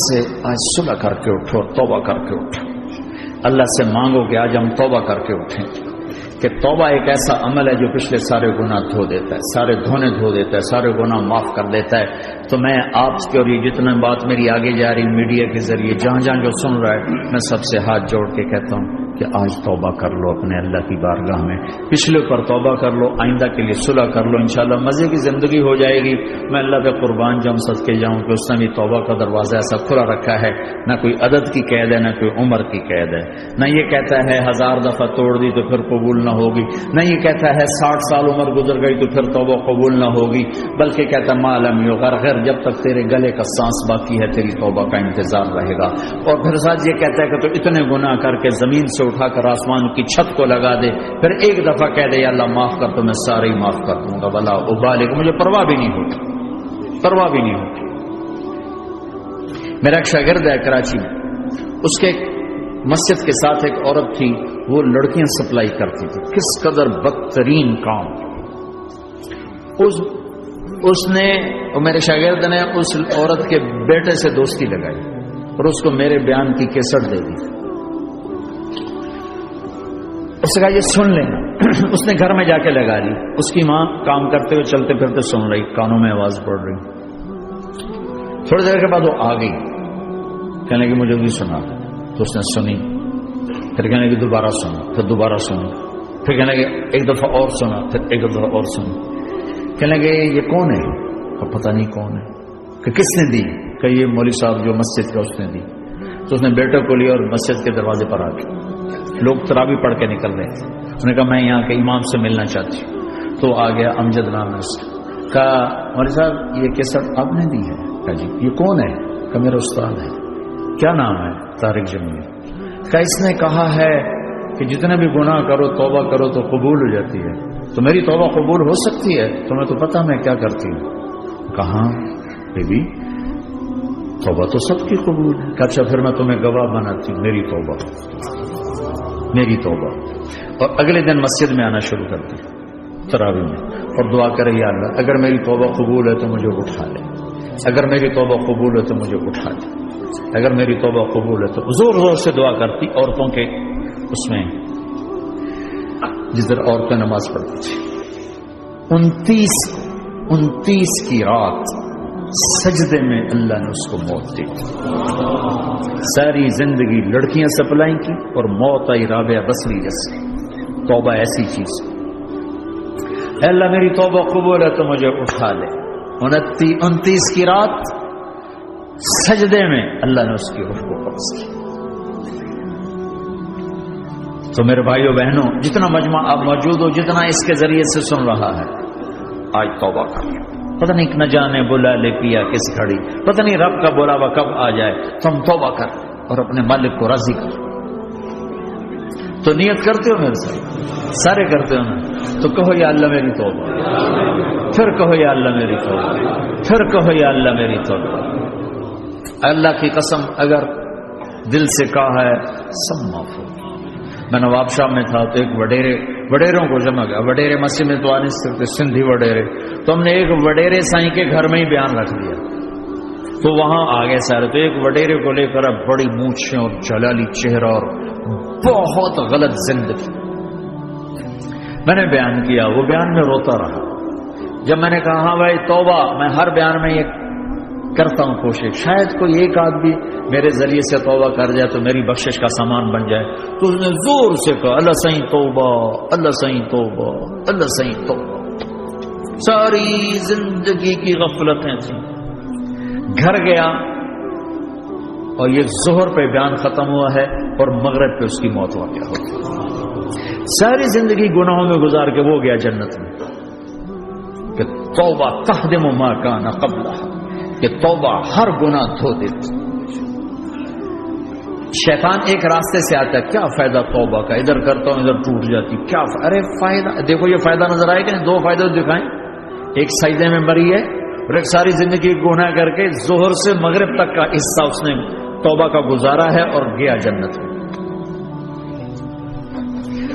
سے آج صلح کر کے اٹھو، توبہ کر کے اٹھو۔ اللہ سے مانگو کہ آج ہم توبہ کر کے اٹھیں، کہ توبہ ایک ایسا عمل ہے جو پچھلے سارے گناہ دھو دیتا ہے، سارے دھونے دھو دیتا ہے، سارے گناہ معاف کر دیتا ہے۔ تو میں آپ کے اور یہ جتنا بات میری آگے جا رہی میڈیا کے ذریعے جہاں جہاں جو سن رہا ہے، میں سب سے ہاتھ جوڑ کے کہتا ہوں کہ آج توبہ کر لو اپنے اللہ کی بارگاہ میں، پچھلے پر توبہ کر لو، آئندہ کے لیے صلح کر لو، انشاءاللہ مزے کی زندگی ہو جائے گی۔ میں اللہ پہ قربان جاؤں، صدقے جاؤں کہ اس نے بھی توبہ کا دروازہ ایسا کھلا رکھا ہے، نہ کوئی عدد کی قید ہے، نہ کوئی عمر کی قید ہے، نہ یہ کہتا ہے 1000 دفعہ توڑ دی تو پھر قبول نہ ہوگی، نہ یہ کہتا ہے 60 سال عمر گزر گئی تو پھر توبہ قبول نہ ہوگی، بلکہ کہتا ہے ما لم یغرغر، جب تک تیرے گلے کا سانس باقی ہے تیری توبہ کا انتظار رہے گا۔ اور پھر ساتھ یہ کہتا ہے کہ تو اتنے گناہ کر کے زمین سے اٹھا کر آسمان کی چھت کو لگا دے، پھر ایک دفعہ کہہ دے یا اللہ معاف کر تو میں سارے ہی معاف کر دوں گا، ولا ابالغ، مجھے پرواہ بھی نہیں ہوتی، پرواہ بھی نہیں ہوتی۔ میرا ایک شاگرد ہے کراچی میں، اس کے مسجد کے ساتھ ایک عورت تھی، وہ لڑکیاں سپلائی کرتی تھی، کس قدر بدترین کام۔ اس نے، میرے شاگرد نے اس عورت کے بیٹے سے دوستی لگائی اور اس کو میرے بیان کی کیسٹ دے دی۔ اس نے کہا یہ سن لینا، اس نے گھر میں جا کے لگا لی، اس کی ماں کام کرتے ہوئے چلتے پھرتے سن رہی، کانوں میں آواز پڑ رہی۔ تھوڑی دیر کے بعد وہ آ گئی، کہنے لگی مجھے بھی سنا، تو اس نے سنی، پھر کہنے لگی دوبارہ سنا، پھر دوبارہ سنی، پھر کہنے لگی ایک دفعہ اور سنا، پھر ایک دفعہ اور سنی۔ کہنے لگے یہ کون ہے؟ پتہ نہیں کون ہے، کہ کس نے دی؟ کہ یہ مولوی صاحب جو مسجد کا اس نے دی۔ تو اس نے بیٹے کو لیا اور مسجد کے دروازے پر آ گئے، لوگ تراویح پڑھ کے نکل رہے تھے، اس نے کہا میں یہاں کے امام سے ملنا چاہتی ہوں۔ تو آ گیا، امجد نام ہے اس کا، کہا مولوی صاحب یہ کیسٹ آپ نے دی ہے؟ کہا جی۔ یہ کون ہے؟ کہ میرا استاد ہے۔ کیا نام ہے؟ طارق جمیل۔ کہ اس نے کہا ہے کہ جتنے بھی گناہ کرو توبہ کرو تو قبول ہو جاتی ہے، تو میری توبہ قبول ہو سکتی ہے؟ تمہیں تو پتہ میں کیا کرتی ہوں۔ کہاں بی بی توبہ تو سب کی قبول ہے۔ کہ اچھا پھر میں تمہیں گواہ بناتی ہوں، میری توبہ، میری توبہ۔ اور اگلے دن مسجد میں آنا شروع کر دی تراویح میں، اور دعا کرے یا اللہ اگر میری توبہ قبول ہے تو مجھے اٹھا لے، اگر میری توبہ قبول ہے تو مجھے اٹھا لے، اگر میری توبہ قبول ہے تو زور زور سے دعا کرتی عورتوں کے اس میں، جس طرح عورتیں نماز پڑھتی تھی۔ 29 کی رات سجدے میں اللہ نے اس کو موت دی۔ ساری زندگی لڑکیاں سپلائی کی اور موت آئی رابعہ بصری جیسے۔ توبہ ایسی چیز، اے اللہ میری توبہ قبول ہے تو مجھے اٹھا لے۔ 29 کی رات سجدے میں اللہ نے اس کی روح کو قبض کی۔ تو میرے بھائیو بہنوں، جتنا مجمع آپ موجود ہو، جتنا اس کے ذریعے سے سن رہا ہے، آج توبہ کر لیں۔ پتہ نہیں نہ جانے بلا لے پیا کس گھڑی، پتہ نہیں رب کا بلاوا کب آ جائے، تو ہم توبہ کر اور اپنے مالک کو راضی کر۔ تو نیت کرتے ہو میرے ساتھ؟ سارے کرتے ہو نا؟ تو کہو یا اللہ میری توبہ، پھر کہو یا اللہ میری توبہ، پھر کہو یا اللہ میری توبہ۔ اللہ کی قسم اگر دل سے کہا ہے سب معاف ہو۔ میں نواب شاہ میں تھا تو ایک وڈیروں کو جمع گیا، وڈیرے مسجد میں تو آ نہیں سکتے، سندھی وڈیرے، تو ہم نے ایک وڈیرے سائیں کے گھر میں ہی بیان رکھ دیا، تو وہاں آگے سارے، تو ایک وڈیرے کو لے کر بڑی مونچھیں اور جلالی چہرہ اور بہت غلط زندگی، میں نے بیان کیا، وہ بیان میں روتا رہا۔ جب میں نے کہا ہاں بھائی توبہ، میں ہر بیان میں یہ کرتا ہوں کوشش، شاید کوئی ایک آدمی میرے ذریعے سے توبہ کر جائے تو میری بخشش کا سامان بن جائے، تو اس نے زور سے کہا اللہ سائیں توبہ، اللہ سائیں توبہ، اللہ سائیں توبہ۔ ساری زندگی کی غفلتیں تھیں۔ گھر گیا اور یہ ظہر پہ بیان ختم ہوا ہے اور مغرب پہ اس کی موت واقع ہوتی، ساری زندگی گناہوں میں گزار کے وہ گیا جنت میں، کہ توبہ تہدم ما کان قبلہ، کہ توبہ ہر گناہ دھو دیتی۔ شیطان ایک راستے سے آتا ہے، کیا فائدہ توبہ کا، ادھر کرتا ہوں ادھر ٹوٹ جاتی، کیا ارے فائدہ، دیکھو یہ فائدہ نظر آئے کہ نہیں؟ 2 فائدے دکھائیں، ایک سجدے میں مری ہے اور ایک ساری زندگی گناہ کر کے ظہر سے مغرب تک کا حصہ اس نے توبہ کا گزارا ہے اور گیا جنت میں۔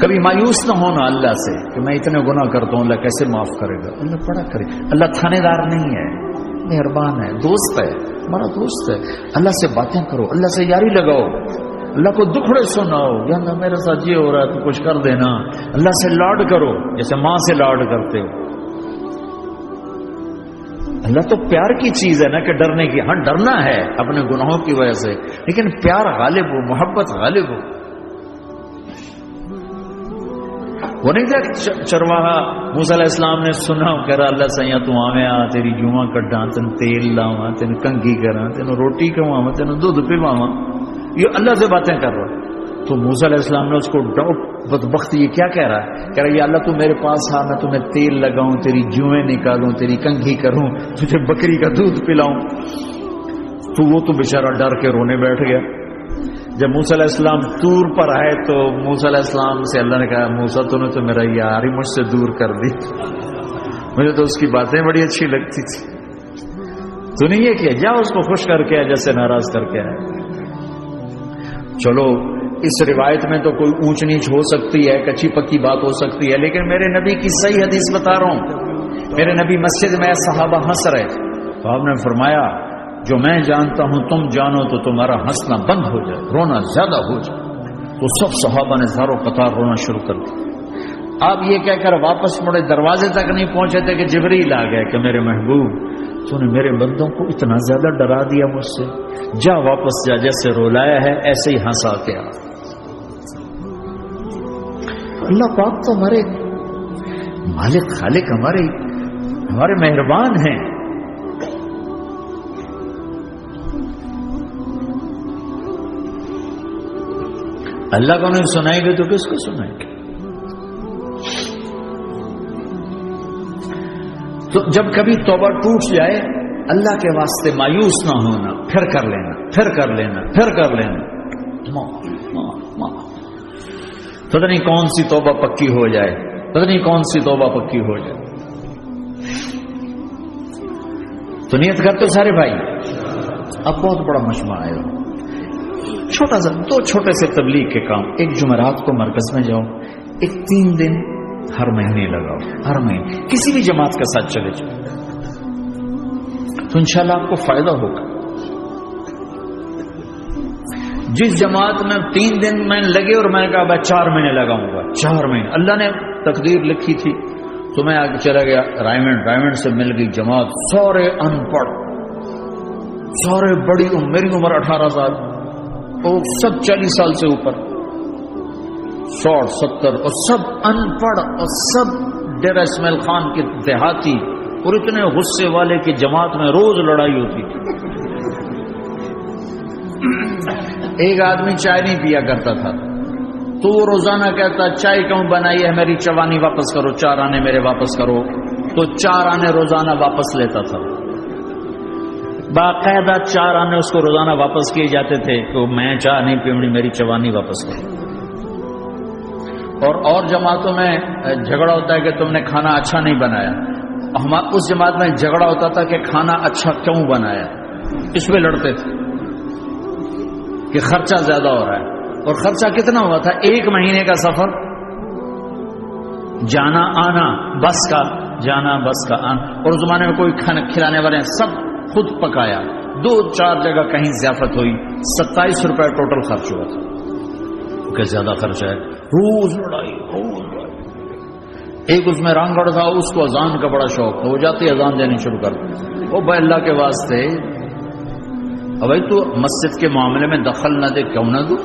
کبھی مایوس نہ ہونا اللہ سے کہ میں اتنے گناہ کرتا ہوں، اللہ کیسے معاف کرے گا؟ اللہ بڑا کرے، اللہ تھانے دار نہیں ہے، مہربان ہے، دوست ہے، تمہارا دوست ہے. اللہ سے باتیں کرو, اللہ سے یاری لگاؤ, اللہ کو دکھڑے سناؤ, یا اللہ میرے ساتھ یہ ہو رہا ہے تو کچھ کر دینا. اللہ سے لاڈ کرو جیسے ماں سے لاڈ کرتے ہو. اللہ تو پیار کی چیز ہے نا کہ ڈرنے کی. ہاں ڈرنا ہے اپنے گناہوں کی وجہ سے, لیکن پیار غالب ہو, محبت غالب ہو. وہ نہیں تھا چرواہا موسیٰ علیہ السلام نے سنا, کہہ رہا اللہ سیاں تو آویں آ, تیری جواں کڈاں, تین تیل لاواں, تین کنگھی کراں, تین روٹی کھواواں, تین دودھ پواواں. یہ اللہ سے باتیں کر رہا. تو موسیٰ علیہ السلام نے اس کو ڈاؤٹ, بدبخت یہ کیا کہہ رہا ہے؟ کہہ رہا یا اللہ تو میرے پاس آ, میں تمہیں تیل لگاؤں, تیری جوئیں نکالوں, تیری کنگھی کروں, تجھے بکری کا دودھ پلاؤں. تو وہ تو بیچارہ ڈر کے رونے بیٹھ گیا. جب موسیٰ علیہ السلام طور پر آئے تو موسیٰ علیہ السلام سے اللہ نے کہا موسیٰ تو نے تو میرا یار ہی مجھ سے دور کر دی, مجھے تو اس کی باتیں بڑی اچھی لگتی تھی. تو نے یہ کیا, جا اس کو خوش کر کے جیسے ناراض کر کے آئے. چلو اس روایت میں تو کوئی اونچ نیچ ہو سکتی ہے, کچی پکی بات ہو سکتی ہے, لیکن میرے نبی کی صحیح حدیث بتا رہا ہوں. میرے نبی مسجد میں صحابہ ہنس رہے تو آپ نے فرمایا جو میں جانتا ہوں تم جانو تو تمہارا ہنسنا بند ہو جائے, رونا زیادہ ہو جائے. تو سب صحابہ نے زاروں قطار رونا شروع کر دیا. آپ یہ کہہ کر واپس مڑے, دروازے تک نہیں پہنچے تھے کہ جبریل آ گئے کہ میرے محبوب تو نے میرے بندوں کو اتنا زیادہ ڈرا دیا مجھ سے, جا واپس جا, جیسے رولایا ہے ایسے ہی ہنسا کے آ. اللہ پاک تو ہمارے مالک خالق, ہمارے مہربان ہیں. اللہ کو نہیں سنائیں گے تو کس کو سنائیں گے؟ تو جب کبھی توبہ ٹوٹ جائے اللہ کے واسطے مایوس نہ ہونا, پھر کر لینا, پھر کر لینا, پھر کر لینا. پتہ نہیں کون سی توبہ پکی ہو جائے, پتہ نہیں کون سی توبہ پکی ہو جائے. تو نیت کرتے سارے بھائی. اب بہت بڑا مجمع آئے ہو, چھوٹا سا 2 چھوٹے سے تبلیغ کے کام. ایک جمعرات کو مرکز میں جاؤ, ایک 3 دن ہر مہینے لگاؤ, ہر مہینے کسی بھی جماعت کے ساتھ چلے جاؤ تو انشاءاللہ آپ کو فائدہ ہوگا. جس جماعت میں 3 دن میں لگے اور میں نے کہا بھائی 4 مہینے لگاؤں گا, 4 مہینے اللہ نے تقدیر لکھی تھی, تو میں آگے چلا گیا رائمنڈ سے مل گئی جماعت, سارے ان پڑھ, سارے بڑی میری عمر 18 سال, اور سب 40 سال سے اوپر, 60 70, اور سب ان پڑھ, اور سب ڈیرہ اسماعیل خان کے دیہاتی, اور اتنے غصے والے کی جماعت میں روز لڑائی ہوتی تھی. ایک آدمی چائے نہیں پیا کرتا تھا تو وہ روزانہ کہتا چائے کیوں بنائی ہے, میری چوانی واپس کرو, 4 آنے میرے واپس کرو. تو 4 آنے روزانہ واپس لیتا تھا. باقاعدہ 4 آنے اس کو روزانہ واپس کیے جاتے تھے کہ میں چائے نہیں پیونی, میری چوانی واپس کرو. اور جماعتوں میں جھگڑا ہوتا ہے کہ تم نے کھانا اچھا نہیں بنایا. اس جماعت میں جھگڑا ہوتا تھا کہ کھانا اچھا کیوں بنایا, اس پہ لڑتے تھے کہ خرچہ زیادہ ہو رہا ہے. اور خرچہ کتنا ہوا تھا, 1 مہینے کا سفر, جانا آنا, بس کا جانا بس کا آنا. اور اس زمانے میں کوئی کھانا کھلانے والے سب خود پکایا. 2-4 جگہ کہیں ضیافت ہوئی, 27 روپے ٹوٹل خرچ ہوا تھا. کہ زیادہ خرچہ ہے, روز لڑائی. ایک اس میں رانگڑ تھا, اس کو اذان کا بڑا شوق تھا, وہ جاتی اذان دینی شروع کر دی. وہ بھائی اللہ کے واسطے بھائی تو مسجد کے معاملے میں دخل نہ دے, کیوں نہ دوں,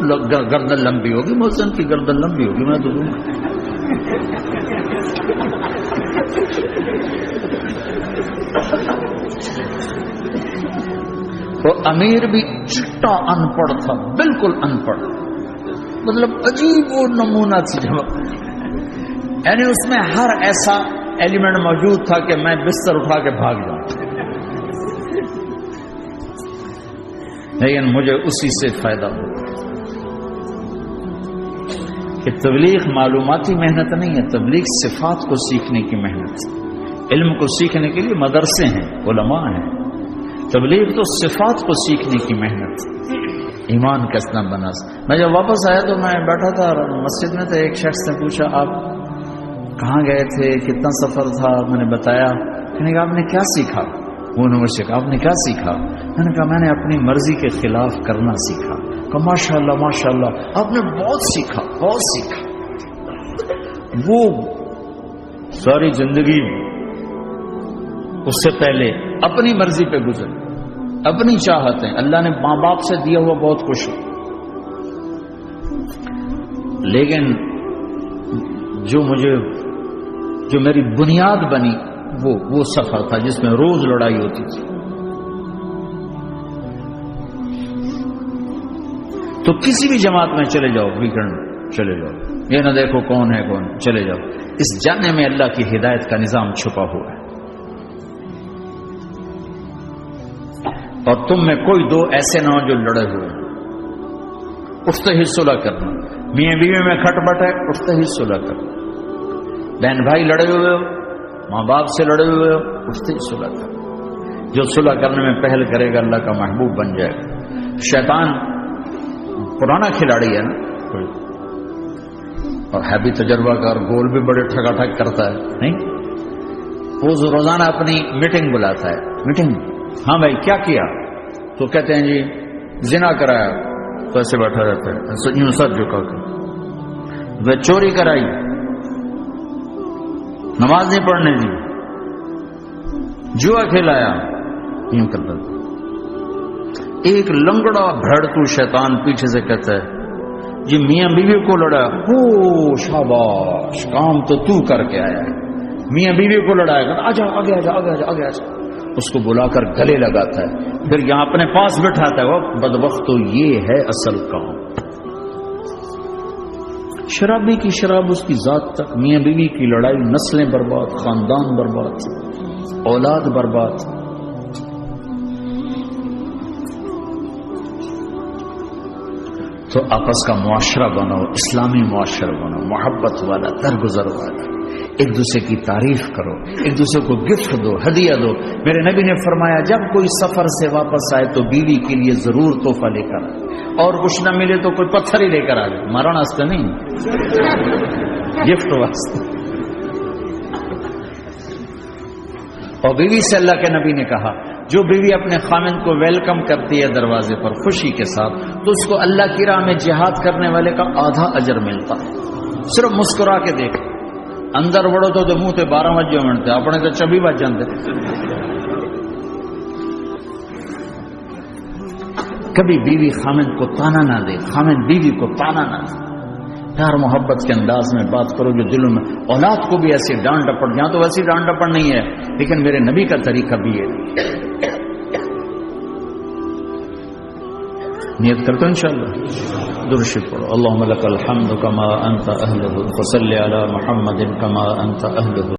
گردن لمبی ہوگی, مؤذن کی گردن لمبی ہوگی, میں تو دوں. تو امیر بھی چٹا ان پڑھ تھا, بالکل ان پڑھ, مطلب عجیب وہ نمونہ تھی. یعنی اس میں ہر ایسا ایلیمنٹ موجود تھا کہ میں بستر اٹھا کے بھاگ جاؤں, لیکن مجھے اسی سے فائدہ ہو. کہ تبلیغ معلوماتی محنت نہیں ہے, تبلیغ صفات کو سیکھنے کی محنت. علم کو سیکھنے کے لیے مدرسے ہیں, علماء ہیں. تبلیغ تو صفات کو سیکھنے کی محنت. ایمان کیسنا بنا. میں جب واپس آیا تو میں بیٹھا تھا مسجد میں, تو ایک شخص نے پوچھا آپ کہاں گئے تھے, کتنا سفر تھا. میں نے بتایا. کہنے کہ آپ نے کیا سیکھا. انہوں نے مجھ سے کہا آپ نے کیا سیکھا؟ میں نے کہا میں نے اپنی مرضی کے خلاف کرنا سیکھا. کہا ماشاء اللہ ماشاء اللہ آپ نے بہت سیکھا بہت سیکھا. وہ ساری زندگی اس سے پہلے اپنی مرضی پہ گزر، اپنی چاہتیں، اللہ نے ماں باپ سے دیا ہوا بہت کچھ، لیکن جو میری بنیاد بنی وہ سفر تھا جس میں روز لڑائی ہوتی تھی. تو کسی بھی جماعت میں چلے جاؤ، ویکنڈ چلے جاؤ، یہ نہ دیکھو کون ہے کون، چلے جاؤ. اس جانے میں اللہ کی ہدایت کا نظام چھپا ہوا ہے. اور تم میں کوئی دو ایسے نہ ہو جو لڑے ہوئے، اٹھتے ہی صلح کرنا. میاں بیوی میں کھٹ بٹ ہے، اٹھتے ہی صلح کرنا. بہن بھائی لڑے ہوئے ہو، ماں باپ سے لڑے ہوئے ہو، اٹھتے ہی صلح کرنا. جو صلح کرنے میں پہل کرے گا اللہ کا محبوب بن جائے گا. شیطان پرانا کھلاڑی ہے نا، اور ہے بھی تجربہ کار، گول بھی بڑے ٹھگا ٹھگ کرتا ہے. نہیں، وہ روزانہ اپنی میٹنگ بلاتا ہے. میٹنگ، ہاں بھائی کیا کیا؟ تو کہتے ہیں جی زنا کرایا، تو ایسے بیٹھا رہتا ہے یوں سر جھکا کر. وہ چوری کرائی، نماز نہیں پڑھنے دی، جوا کھلایا، یوں کرتا تھا. ایک لنگڑا بھڑتو شیطان پیچھے سے کہتا ہے جی میاں بیوی کو لڑا، ہو شاباش کام تو کر کے آیا ہے. میاں بیوی کو لڑایا، کہتا آجا آگے آجا آگے آجا آگے آجا. اس کو بلا کر گلے لگاتا ہے، پھر یہاں اپنے پاس بٹھاتا ہے. وہ بدبخت تو یہ ہے اصل کام. شرابی کی شراب اس کی ذات تک، میاں بیوی کی لڑائی، نسلیں برباد، خاندان برباد، اولاد برباد. تو آپس کا معاشرہ بنو، اسلامی معاشرہ بنو، محبت والا، درگزر والا. ایک دوسرے کی تعریف کرو، ایک دوسرے کو گفٹ دو، ہدیہ دو. میرے نبی نے فرمایا جب کوئی سفر سے واپس آئے تو بیوی کے لیے ضرور تحفہ لے کر آئے، اور کچھ نہ ملے تو کوئی پتھر ہی لے کر آ جائے. مارا واسطے نہیں، گفٹ واسطے. اور بیوی سے اللہ کے نبی نے کہا جو بیوی اپنے خامند کو ویلکم کرتی ہے دروازے پر خوشی کے ساتھ، تو اس کو اللہ کی راہ میں جہاد کرنے والے کا آدھا اجر ملتا ہے. صرف مسکرا کے دیکھ، اندر وڑو تو منہ تے 12 وجے منتے، اپنے تو 24 بج جاندے. کبھی بیوی خامند کو تانا نہ دے، خامند بیوی کو تانا نہ دے. پیار محبت کے انداز میں بات کرو جو دلوں میں. اولاد کو بھی ایسی ڈانٹ ڈپٹ، یہاں تو ویسی ڈانٹ ڈپٹ نہیں ہے، لیکن میرے نبی کا طریقہ بھی ہے. نیت کرتے انشاءاللہ. درود شریف پڑھو. اللهم لك الحمد كما انت اهله، وصل على محمد كما انت اهله.